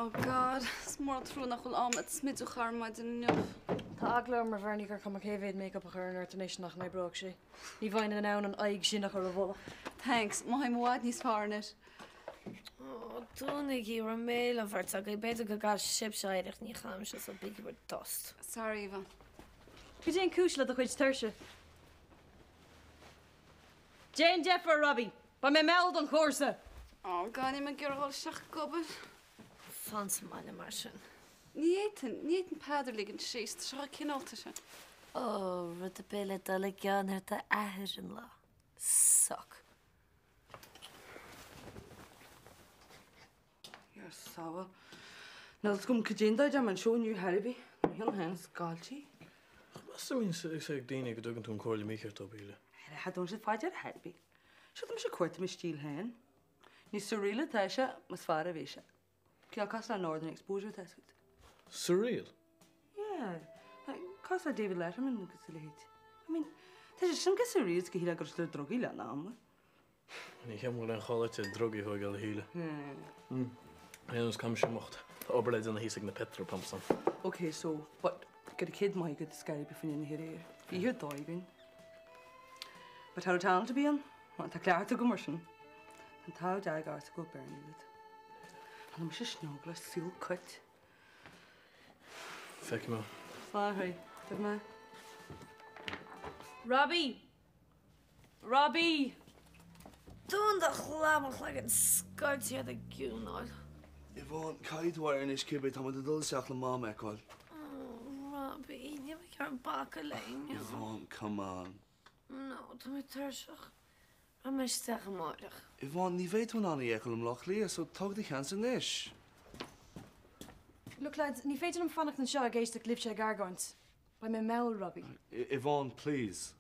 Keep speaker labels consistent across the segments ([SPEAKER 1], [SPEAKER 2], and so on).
[SPEAKER 1] Oh God, smór trú nach chuil am smidú charmaid in nniuh.
[SPEAKER 2] Tá agla mar bharnig gur cum céhéad make-up a chur nartanéis nach na brog sé. Ní bhain an ann an aig sin nach chu a bhla.
[SPEAKER 1] Thanks, má haim mhád níos fearnit.
[SPEAKER 3] Dúnig í ar méil an bhart a go beidir go gáil sibseaireach ní chaim se so big bud tost.
[SPEAKER 1] Sorry, Eva.
[SPEAKER 2] Go dé cúisle a chuid tuirse. Jane Jeffer, Robbie. Ba mé meld an chósa.
[SPEAKER 1] Oh, gan me ggurháil seach gobal.
[SPEAKER 3] Fans máile mar sin.
[SPEAKER 1] Níétan peidir ligin séist se cinálta se.
[SPEAKER 3] Ó, rud a béile dala gan ar de ahir an lá. Suck.
[SPEAKER 4] You're sour. Now let's come Kajinda jam and showing you Harry. Young hands galchi.
[SPEAKER 5] Must have been say Dini go dogan tún cóirla míchar tó bíle.
[SPEAKER 4] Had don't say fajar Harry. Should them she quite me steel hen. Ni surreal tasha mas fara vesha. Kia casa northern exposure test.
[SPEAKER 5] Surreal?
[SPEAKER 4] Yeah. Casa David Letterman look at late. I mean, there's some get surreal to hear a drogi la naam.
[SPEAKER 5] Ní cheamhfuil an choilete drogaí chuig eile híle. Éans cam sin mocht. Tá oberleid an hísigh na petropumpsan.
[SPEAKER 4] Okay, so, but get a kid might get Skype if in here. You hear diving. But how town to be on? Want a clear to go merchant. And how dag are to go burn it. And I'm just snuggle seal cut.
[SPEAKER 5] Feck me.
[SPEAKER 4] Sorry, did me.
[SPEAKER 2] Robbie! Robbie!
[SPEAKER 3] Dún de chlámach le an scoiltí a gúnáil.
[SPEAKER 6] Yvonne, caidhhair in is cibé tá de dul seach le má meáil.
[SPEAKER 3] Robbie, ní bh cear bacha lein.
[SPEAKER 6] Yvonne, come on.
[SPEAKER 3] No, tá mé tuirseach. A me steach amárach.
[SPEAKER 6] Yvonne, ní bhéit hún anna échail am lech lia, so tug the chance in this.
[SPEAKER 2] Look, lads, ní féidir an fannach na seo a géiste clip sé gargant. Ba mé mel, Robbie.
[SPEAKER 6] Yvonne, please.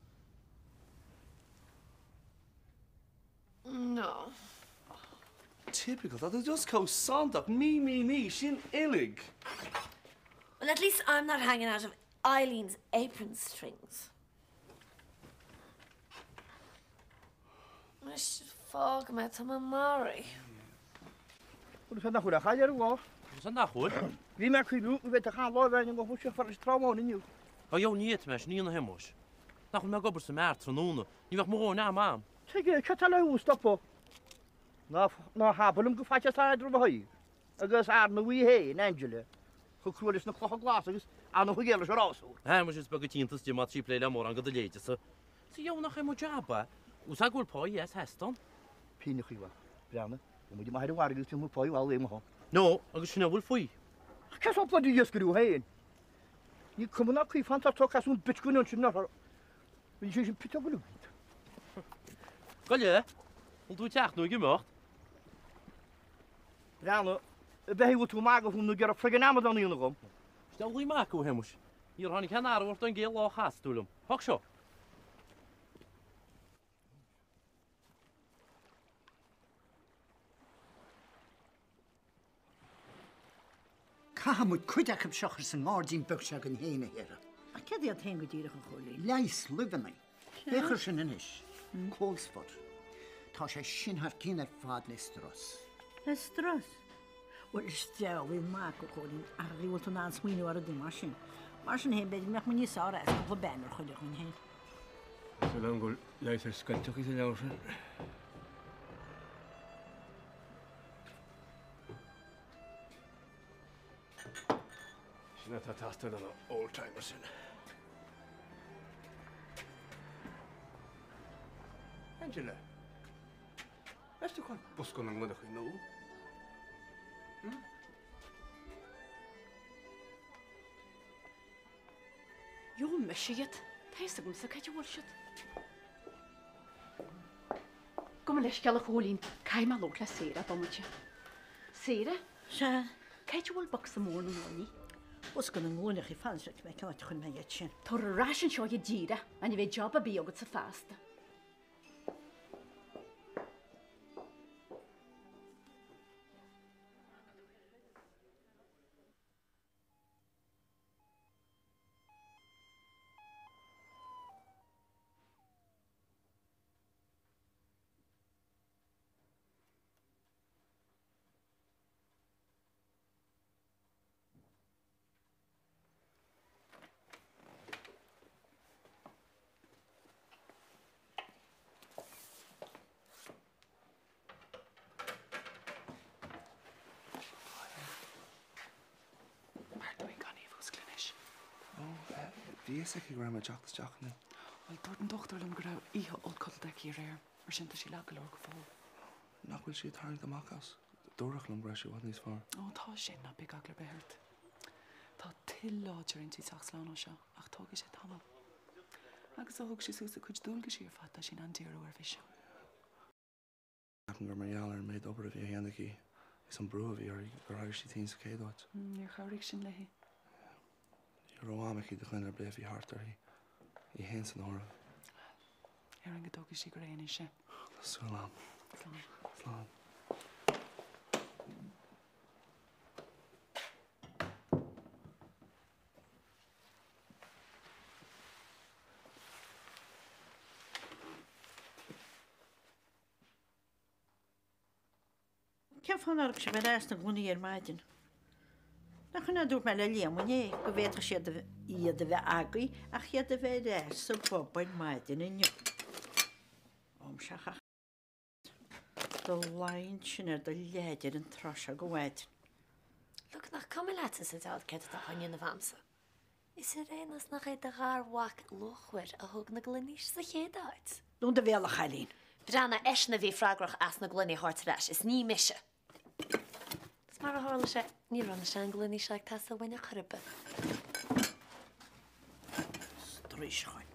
[SPEAKER 3] No.
[SPEAKER 6] Typical, that is just how Sandach, me, sin illig.
[SPEAKER 3] Well, at least I'm not hanging out of Eileen's apron strings. I should fog me to my Mari.
[SPEAKER 7] Wat is dat goed? Ga je er wel?
[SPEAKER 8] Is dat nou goed?
[SPEAKER 7] Wie maakt je doen? Weet je gaan lopen en dan moet je voor een trauma in je.
[SPEAKER 8] Oh, jou niet, meis, niet naar hem was. Nou, ik heb op zijn maart van onder. Je mag morgen naar maam.
[SPEAKER 7] Zeg je, ik ga het al stoppen. Nou, hebben we hem gevatje staan er bij. Ik ga aan de wie heen, Angela. Gekroord is nog een glas, dus aan de goede is er ook zo.
[SPEAKER 8] Hij moet je spaghetti die maat chip leden morgen gaat de leedje zo. Zie jou nog helemaal jabba. Hoe zou ik wel paai is heston?
[SPEAKER 7] Pien goed, Brianne. Je moet je maar de waarde dus je moet paai wel alleen maar.
[SPEAKER 8] No, ik is snel wel foei.
[SPEAKER 7] Ik heb op wat die juist gedaan heen. Je komt nog geen van dat toch als een beetje kunnen je nog. Je ziet een pita wel.
[SPEAKER 8] Kan je? Hoe doe je echt nooit gemaakt?
[SPEAKER 7] Brianne, ben je wat te maken om nog op vrije namen dan hier nog om?
[SPEAKER 8] Stel je maken hoe hem hier ga ik gaan naar wordt een geel laag haast doen. Hak zo.
[SPEAKER 9] Caha moet cuideach am seachar san ngardín bugseach an héine here.
[SPEAKER 10] A ce a te go dtíach an choirlí?
[SPEAKER 9] Leis lubanna. Échar sin inis. Cólsford. Tá sé sin har cín ar fád le stras.
[SPEAKER 10] Le stras? Wel, stew, bhí má go choirlín a riúil tú ná smuoinú ar a dí mar sin. Mar sin hén beidir meach mu níos ára as go bennar chuideach an hén.
[SPEAKER 5] So lang go leis ar scailteach is a leabhar sin. Sinna tá tastal an old-timer sin.
[SPEAKER 6] Angela, is toch gewoon boskon aan middag genoeg?
[SPEAKER 1] Jo, meshiet. Teist gom sa kaitje wolshit. Kom leis galla cholín, caiim lo le séra domate. Séra?
[SPEAKER 10] Se?
[SPEAKER 1] Kaitje wol box sa mór nóí.
[SPEAKER 10] Os gan an ngúnach I fanseach me cáit chun me iad sin.
[SPEAKER 1] Tar a rasin seo I díra, an I bheith job a bí agad sa fásta.
[SPEAKER 6] Bhí sé gra me Jack's Jackna.
[SPEAKER 11] Well, dúirt an dochtar lem go raibh ihe old cuddle í réir, mar sinnta sí le go leir go fáil.
[SPEAKER 6] Nachhfuil siad tharg amachchas. Dúireach lem breisiú bhd níos far.
[SPEAKER 11] Ó, tá sin na big agla behirt. Tá tilláidir in tí saxláán seo, ach tóga sé tamil. Agus óg sí súsa chuid dúlga sí ar fata sin an díú ar bhí seo.
[SPEAKER 6] Gur mar ealar méid obair a bhí héanaí is an brú a bhí ar gur raibh sí tí sa céadát.
[SPEAKER 11] Níor chóirigh sin lehí.
[SPEAKER 6] I roiámaí de chuine bléh hí hartar í hé san ámh.
[SPEAKER 11] Ar an go dóga sí go réana sé.
[SPEAKER 6] Slán. Slán.
[SPEAKER 10] Ceap fan ar sé bheits na glúnaí ar maidin. Na chuna dúr me le léamhané go bhéidir siad iad a bheith agaí a chiad a bheith réis sa bobaid maidin inniu. Om seach do láin sin ar do léidir an trosa go bhhaid.
[SPEAKER 3] Look nach cum leat sa dad ce a chuine na bhamsa. Is rénas nach é de gáhhaach lochhuiir a thug na gluníis sa chéadáid.
[SPEAKER 10] Nún de bhéla chalín.
[SPEAKER 3] Brana eisna bhí freigrach as na gluní háirtreis is ní mise. Is mar a hála sé ní ranna se an gluní seag tá a bhaine churbe.
[SPEAKER 10] Strísáin.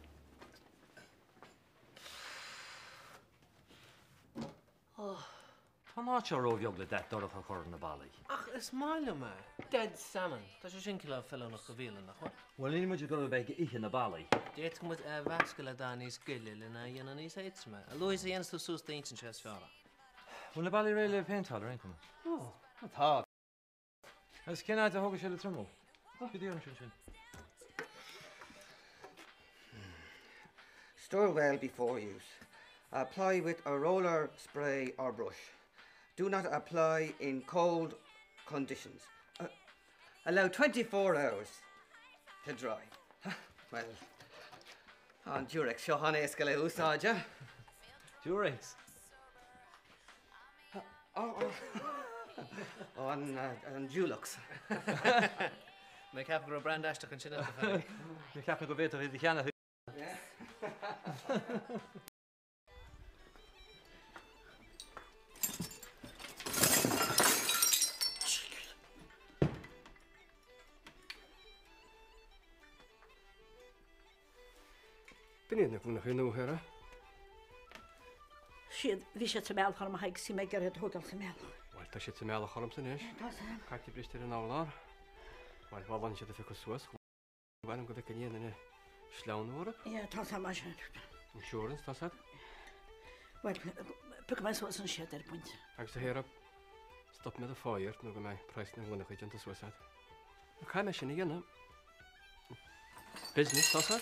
[SPEAKER 8] Tá ná se róbheog le de dorach a chur na bailí.
[SPEAKER 5] Ach, is máile me. Dead salmon. Tá sé sin le fellach go bhílan nach chuir.
[SPEAKER 8] Well ní muidir go bheith ihe na bailí.
[SPEAKER 5] Déit mu bhesca le dá níos giile lena dhéana níos éitme. A luis a dhéanú sús daintin sé fearra.
[SPEAKER 8] Bhfuil na bailí réile péintáil income.
[SPEAKER 6] Tá.
[SPEAKER 8] Is cinnáid a thuga sé le trumó. Go dtíar sin sin.
[SPEAKER 12] Stir well before use. Apply with a roller, spray or brush. Do not apply in cold conditions. Allow 24 hours to dry. Well, on Durex, Johanna Escale Usaja.
[SPEAKER 8] Durex?
[SPEAKER 12] On Dulux.
[SPEAKER 5] Me cap go brand eiste chun sin.
[SPEAKER 8] Me cap go bhétar i cheanna.
[SPEAKER 13] Bíine bhna chu nóhéire?
[SPEAKER 10] Siad bhí sé sa méall chum haig si mé gur thugal sa méall.
[SPEAKER 13] Bhil tá si sa méla chom san éis? Caiti bristir an álar? Bhil bháin siad a fi go suas bhhain go bheith cíana sleánúra?
[SPEAKER 10] Ié, tá sa mar sin.
[SPEAKER 13] Insurance, tá sad?
[SPEAKER 10] Bhil, bu go suas an siad ar buinte.
[SPEAKER 13] Agus a héra stop me a fáirt nó go mé preis na gluna chuid an suasad. Cai me sin i gana? Business, tá sad?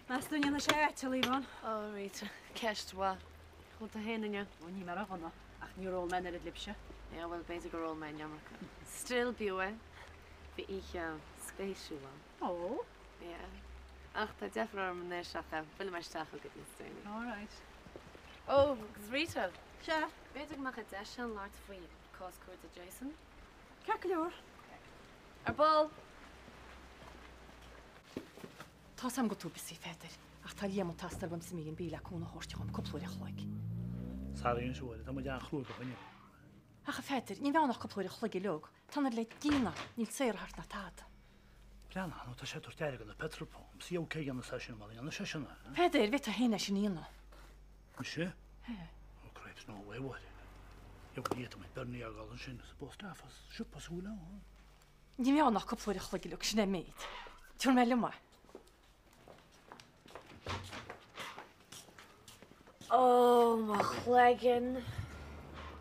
[SPEAKER 2] Mas dúine na sé Líbán?
[SPEAKER 1] Ó, Rita, ceistá. Chut a héanaine. Ó, ní mar a honna. Ach ní ról men ar a lipse.
[SPEAKER 14] Ja, wel bezig go ról mijn jammerke. Stil biwe. Fi ich spéisiú.
[SPEAKER 1] Ó?
[SPEAKER 14] Ja. Ach, tá defra ar man seacha. Fuil mar staach go ní stein.
[SPEAKER 1] All right.
[SPEAKER 14] Oh, Rita.
[SPEAKER 1] Se?
[SPEAKER 14] Beidir mag a de an láart faoi cos cuat a Jason?
[SPEAKER 1] Ce leor?
[SPEAKER 14] Ar ball.
[SPEAKER 1] Tá sam go túpa sí féidir. Ach tá líam tastal bam sa míon bíle cúna hóirteáin coplúir a chhlaig.
[SPEAKER 7] Sáíonn súil, tá dean chlúr go chuine.
[SPEAKER 1] Acha féidir, ní bheannach coplúir a chhlaigi leog. Tána le dína níl séir hart na táta.
[SPEAKER 7] Breanna, nó tá sé teir go na petrolpóm, sí ócé an na seisiún má an na seisiúna.
[SPEAKER 1] Féidir, bhí a héine sin íana.
[SPEAKER 7] sé? Ó creibs nó bhhhaid. Jo díta mé berní a gáil sin sa bóstrafas, siúpasúla.
[SPEAKER 1] Ní bheannach coplúir a chhlaigi leog sinna méid. Tuair mé le mai.
[SPEAKER 3] Oh, my chlegan.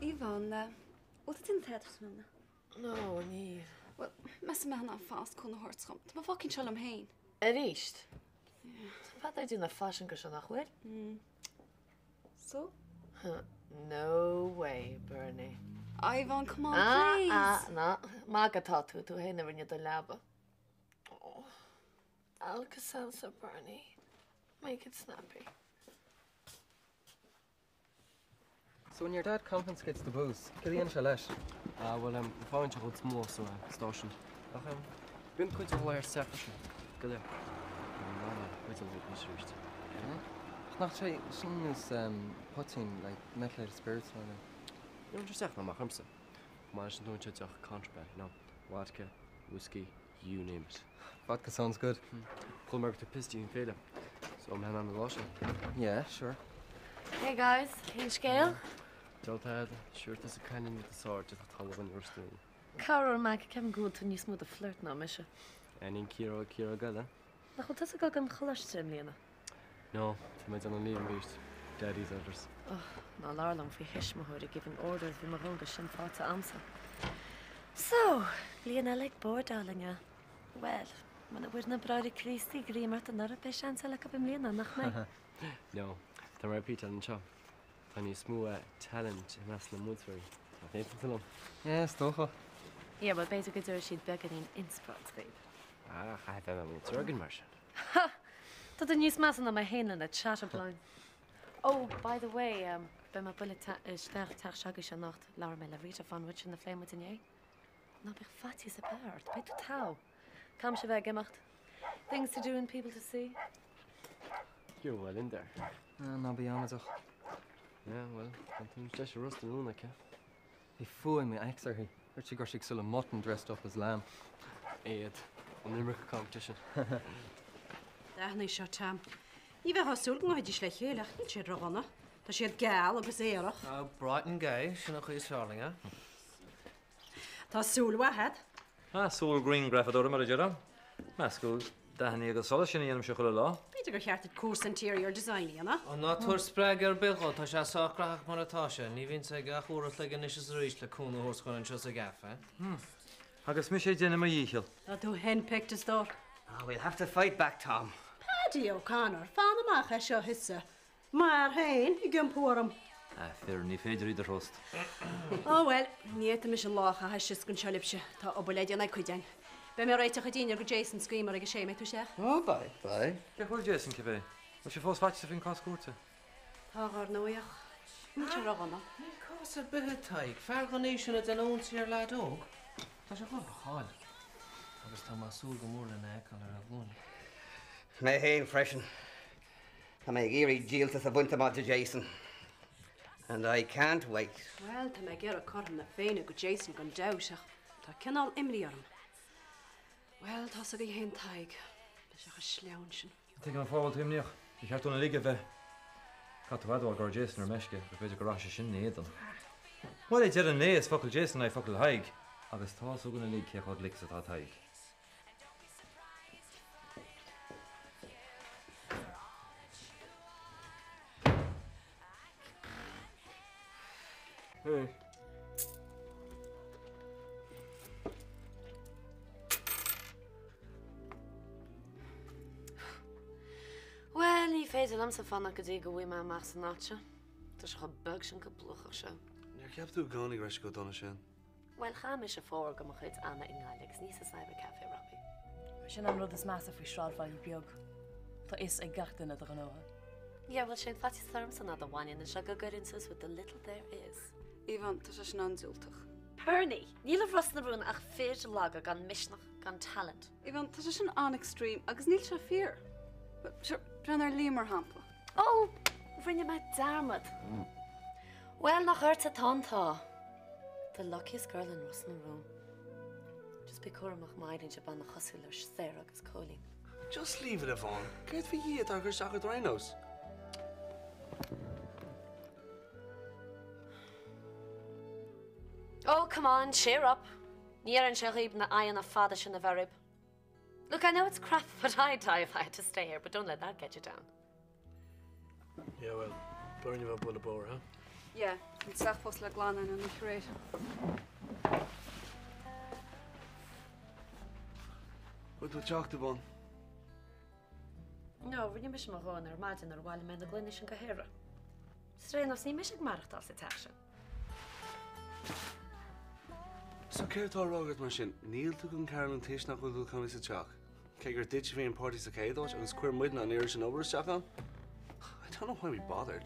[SPEAKER 15] Ivana, wat het in tijd gesnoemd?
[SPEAKER 14] No, niet.
[SPEAKER 15] Wel, mensen mij gaan vast kunnen horen. Maar fucking chill omheen.
[SPEAKER 14] Er is. Wat uit in de fashion kus nog weer?
[SPEAKER 15] So?
[SPEAKER 14] No way, Bernie.
[SPEAKER 15] Ivan, come on, please.
[SPEAKER 14] No. Maak het hot toe heen en je de labben. Oh. Elke salsa, Bernie. Make it snappy.
[SPEAKER 13] So when your dad confiscates the booze, get in Shalash. Well, find you small so station. Been quite a layer separation. Go there. Quite a little bit reached. Nach say sing is putting like methylated spirits on it. You know just say no machmse. Manchen don't you contraband, no. Vodka, whiskey, you name it. Vodka sounds good. Pull mark to piss you in failure. So man on the lotion. Yeah, sure.
[SPEAKER 3] Hey guys, in scale?
[SPEAKER 13] Don't have sure there's a cannon with the sword to the tall of your stool.
[SPEAKER 3] Carol Mac came good to you smooth a flirt now, Misha.
[SPEAKER 13] And in Kira Gala?
[SPEAKER 3] Na goed, that's a good cholesterol, Lena.
[SPEAKER 13] No, to my son leaving beast. Daddy's others.
[SPEAKER 3] Oh, no, Larlam for Hishmahuri giving orders with Mahunga Shin fought to answer. So, Lena like bored, darling. Well, when it wasn't a bride of Christy, Grimmer, another patient like up in Lena, nach me.
[SPEAKER 13] No, the repeat and chop. Tiny smooth talent in Aslan Woodbury. I think it's alone. Yes, doch.
[SPEAKER 3] Yeah, but basically, she'd begging in Innsbruck.
[SPEAKER 13] Ah, I have a little organ marshal.
[SPEAKER 3] Ha! That the news mass on my hand and a chatter blind. Oh, by the way, ben my bullet is there shagish a nacht, Laura Melavita van which in the flame with ye. No big fatties apart, by the tau. Kam she weg gemacht. Things to do and people to see.
[SPEAKER 13] You're well in there.
[SPEAKER 6] No, be honest.
[SPEAKER 13] Yeah, well, I'm thinking just a rust and one, okay? He fooling me, exer he. Richie got still a mutton dressed up as lamb. Aid. On the competition.
[SPEAKER 2] Ní seo tam. Í bheith hasúil go haidir le chéileach ní sé roganna. Tá siad gáal agus éireach.
[SPEAKER 16] Brighton Gay, sinna chuí Sarlinga.
[SPEAKER 2] Tásúil wahead.
[SPEAKER 17] Súil Green Graffador mar a deireadh. Meascúil daithní agus sola sin dhéanam seo chuile lá.
[SPEAKER 2] Beidir gur cheartad cúrs interior design íana.
[SPEAKER 16] An ná tuair spreagar bilcho tá sé sacrach mar atá sé, ní bhíonn sé gach úrat le gan is rís le cúna hóscoin an seo a gafa.
[SPEAKER 17] Agus mi sé déanam a díchiil.
[SPEAKER 2] Tá tú henpicked is door.
[SPEAKER 12] We'll have to fight back, Tom.
[SPEAKER 2] Paddy O'Connor, fan amach a seo hisse. Mar hain, I gimpóram.
[SPEAKER 17] Fear ní féidir idir host.
[SPEAKER 2] Oh well, ní éta mis an lácha ha sis gon seolibse, tá obaléidir na cuidein. Be mé réiteach a dínar go Jason screamer agus sé me tú sé.
[SPEAKER 17] Oh, bye. Ge chuil Jason cibé. Wa sé fós fáte sa fin cáscúrte.
[SPEAKER 2] Tá gar nuach. Ní sé roganna.
[SPEAKER 16] Ní cos a bithe taig, ferganéisian a den óntíar ládóg. Tá sé chuil cháil. Agus tá má súl go mór le neáil ar a bhún.
[SPEAKER 12] May hain freshen. I may geary deal to the buntamad to Jason. And I can't wait.
[SPEAKER 2] Well, tá me gur a corm na féine go Jason gon daseach. Tá cinál imrí orm. Well, tá sa go hen taig. Leis a sleann sin.
[SPEAKER 17] Take an fáil tíimneach. I cheart úna lige bheith. Catahadú gur Jason ar meisce, go féidir go ráise sin néadan. Well, I did a néas focail Jason I focail haig. Agus tá sú gona lí ceachad lik sa tá taig.
[SPEAKER 13] Hey.
[SPEAKER 3] Well, ní féidir am sa fanna go dtí go bhfuil me amach san náte. Tá se bug sin go bluchach seo.
[SPEAKER 6] Níor ceapú gánig reis go donna sin.
[SPEAKER 3] Well, cha me se fór go mo chuid anna in gáilegs níos sa cyber café Robbie.
[SPEAKER 18] Sin am rud is measa faoi sráidhhail beag. Tá is ag gachtainna do an óha.
[SPEAKER 3] Yeah, well, sin fatty therms another one and se go good insus with the little there is.
[SPEAKER 15] Ivan, tá sé sin ansúltach.
[SPEAKER 3] Perny, níl a ros na brún ach féidir laga gan misnach, gan talent.
[SPEAKER 15] Ivan, tá sé sin an extreme agus níl se fear. Brenn ar límar hampa.
[SPEAKER 3] Oh, rinne me darmad. Well, nach hurt a tantá. The luckiest girl in Russell room. Just be curamach maidin se ban na chosúil ar séir agus cólín.
[SPEAKER 6] Just leave it, Yvonne. Get for ye at our shagad rhinos.
[SPEAKER 3] Oh, come on, cheer up. Níar an sharib na ayan a fada sin a verib. Look, I know it's crap, but I'd die if I had to stay here, but don't let that get you down.
[SPEAKER 5] Yeah, well, burn you up with a boar, huh?
[SPEAKER 15] Yeah, yn sachfos le glanan yn y chreid.
[SPEAKER 6] What do you talk about?
[SPEAKER 3] No, rinne mis mar gháin ar maidin ar bhile me na gluine sin go héire. Sréan os ní mis ag marachtal sa teise.
[SPEAKER 6] So ceirtá rágad mar sin, níl tú gon Carolyn téis nach bhfuil chuí sa teach. Cé gur ditch bhí an party sa céadóis agus cuir muid na níir sin obair seach an? I don't know why we bothered.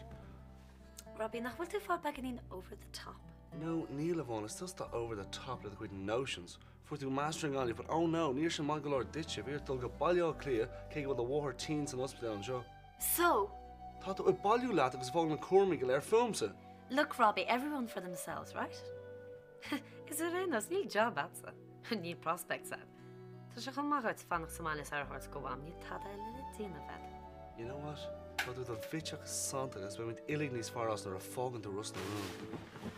[SPEAKER 3] Robbie, nach bhfuil tú fá beganín over the top.
[SPEAKER 6] No, Neil Avon is just the over the top of the good notions. For to mastering on you, but oh no, near some Mongolor ditch if you're told get balio clear, can't go the water teens and hospital and show.
[SPEAKER 3] So?
[SPEAKER 6] Thought that with balio lat was falling in Cormigel air films it.
[SPEAKER 3] Look, Robbie, everyone for themselves, right? Is it in us? Neil job at it. Neil prospects at. So she come out fanach Somalis our hearts go on. You tada a little teen of it.
[SPEAKER 6] You know what? Thought that the vitchak Santa is when with illignis far us nor a fog into rust in the room.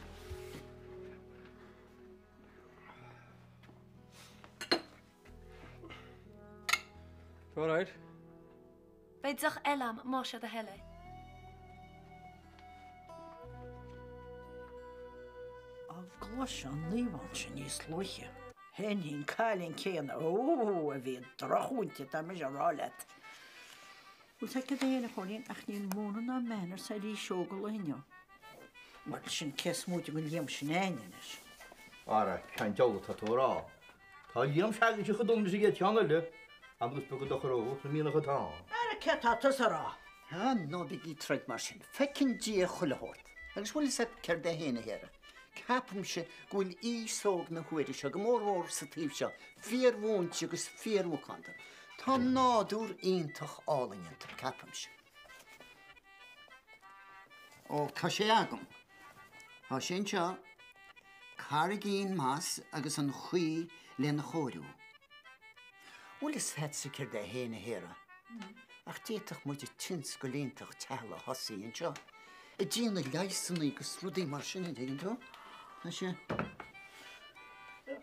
[SPEAKER 13] All right.
[SPEAKER 3] Beidzach elam, Moshe the hele.
[SPEAKER 10] Glas an níhain sin níos luche. Hen hín cailín céanna ó a bhí drochúnte tá me rálet. Ús go déana choín ach níon móna ná menar sa rí seogal leine. Mar sin ces múte go léam sin éineis.
[SPEAKER 7] Ara, cean deola tá rá. Tá dhéam seagan si chodumna sé teanna le, agus bu go dochró na mína go tá.
[SPEAKER 10] Ara cetátas rá.
[SPEAKER 9] Ha, no bigí treid mar sin. Fecin dí chulahort. Agus bhfuil sa ceir de héna héra. Capam se gwyl I sog na hwyri se gymor sa tíf se fyr fwnt agus fyr wcandar. Ta nádúr intach álingent capam se. O ca sé agam. Ha sin se carigín mas agus an chwi le na chóriú. Ulis het se cyr de héna héra. Ach détach mwyd tins go léintach tela hosi in se. Y dyn y leisan agus rwdi mar sin yn hyn to. Ashe.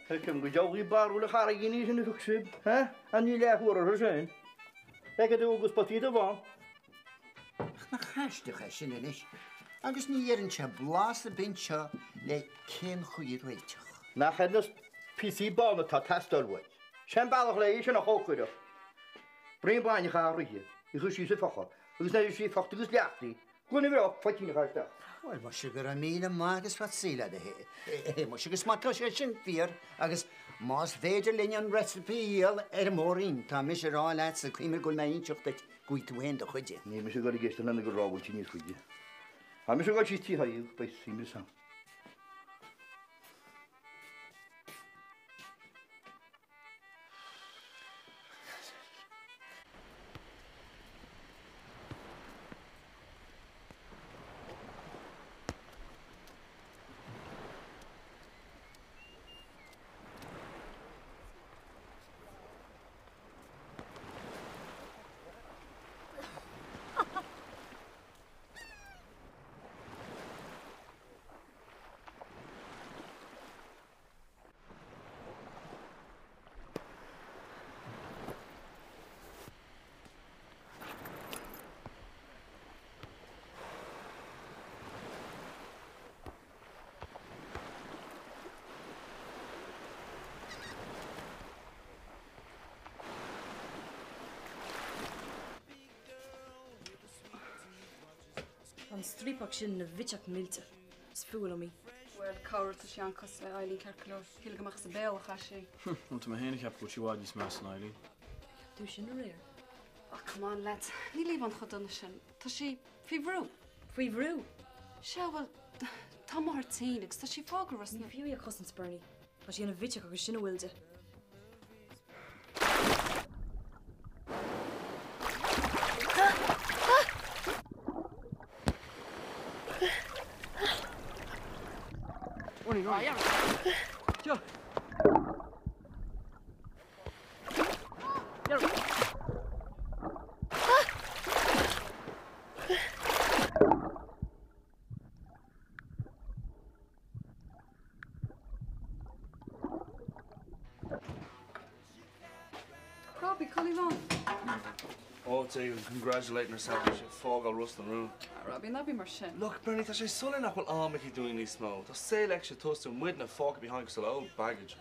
[SPEAKER 7] Hecym go jawgi bar wle chara gini sin ych sib, ha? A ni le hwr ar hysyn. Ega dy agus patid o fan.
[SPEAKER 9] Ach na chastach e sin yn agus ni erin se blas y bin se le cyn chwyr weitach.
[SPEAKER 7] Na chednas PC ban ta testal wei. Sian balach le eisiau na chokwyr. Bryn bain i char hi. I chwys i sy'n ffocho. Agus na eisiau ffoch dy gys liachdi. Gwyn i fi o, ffaith i'n chastach.
[SPEAKER 9] Wel, mae sigur a mína magus wat síla de he. Mae sigur smatla sé sin fyr, agus mas féidir linjan recipe íal mór in, ta mis rá leit sa cwymir gwyl na insioch dat gwyt wend o chwydje.
[SPEAKER 7] Ni, mis sigur i gestan yn y gyrrogwl ti'n i'r chwydje. A mis sigur ti ti hael, beth sy'n mis am.
[SPEAKER 2] An strípach sin na bhiteach mílte. Is fuil am mí.
[SPEAKER 15] Well, cawr ta sian cos le Eileen Cerclor. Hilgamach sa béal a chaisi.
[SPEAKER 5] Want my hen ik heb goed je wadjes mas na Eileen.
[SPEAKER 2] Dú sin na réir.
[SPEAKER 15] Oh, come on, lads. Ní líb an chodonna sin. Tá si fi bhrú.
[SPEAKER 2] Fi bhrú?
[SPEAKER 15] Se, well, tá mar tín, agus tá si fágur ras na.
[SPEAKER 2] Ní fiú a cosans Bernie. Tá si an bhiteach agus sin bhfuilde.
[SPEAKER 15] Robbie, call him on.
[SPEAKER 6] Oh, Dave, congratulating herself on she fog all rust and room.
[SPEAKER 15] Robbie, not be mar sin.
[SPEAKER 6] Look, Bernie, tá sé sulin nach bhfuil ámach í doing ní smó. Tá sé le sé toast and with na fog behind so old baggage.